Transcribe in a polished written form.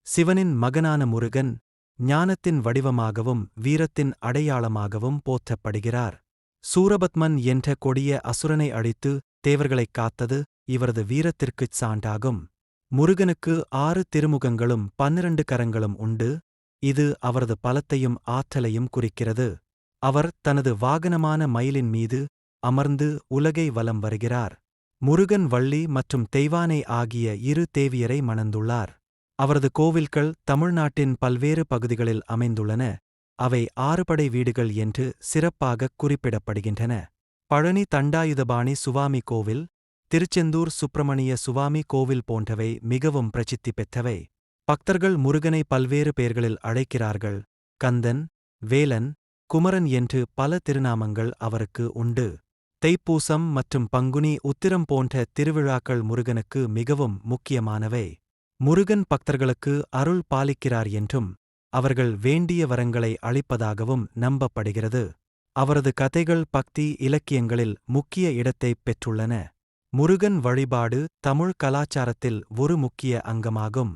சிவனின் மகனான முருகன் ஞானத்தின் வடிவமாகவும் வீரத்தின் அடையாளமாகவும் போற்றப்படுகிறார். சூரபத்மன் என்ற கொடிய அசுரனை அழித்து தேவர்களைக் காத்தது இவரது வீரத்திற்குச் சான்றாகும். முருகனுக்கு 6 திருமுகங்களும் 12 கரங்களும் உண்டு. இது அவரது பலத்தையும் ஆற்றலையும் குறிக்கிறது. அவர் தனது வாகனமான மயிலின் மீது அமர்ந்து உலகை வலம் வருகிறார். முருகன் வள்ளி மற்றும் தெய்வானை ஆகிய 2 தேவியரை மணந்துள்ளார். அவரது கோவில்கள் தமிழ்நாட்டின் பல்வேறு பகுதிகளில் அமைந்துள்ளன. அவை 6 படை வீடுகள் என்று சிறப்பாகக் குறிப்பிடப்படுகின்றன. பழனி தண்டாயுதபாணி சுவாமி கோவில், திருச்செந்தூர் சுப்பிரமணிய சுவாமி கோவில் போன்றவை மிகவும் பிரசித்தி பெற்றவை. பக்தர்கள் முருகனை பல்வேறு பெயர்களில் அழைக்கிறார்கள். கந்தன், வேலன், குமரன் என்று பல திருநாமங்கள் அவருக்கு உண்டு. தைப்பூசம் மற்றும் பங்குனி உத்திரம் போன்ற திருவிழாக்கள் முருகனுக்கு மிகவும் முக்கியமானவை. முருகன் பக்தர்களுக்கு அருள் பாலிக்கிறார் என்றும் அவர்கள் வேண்டிய வரங்களை அளிப்பதாகவும் நம்பப்படுகிறது. அவரது கதைகள் பக்தி இலக்கியங்களில் முக்கிய இடத்தைப் பெற்றுள்ளன. முருகன் வழிபாடு தமிழ் கலாச்சாரத்தில் ஒரு முக்கிய அங்கமாகும்.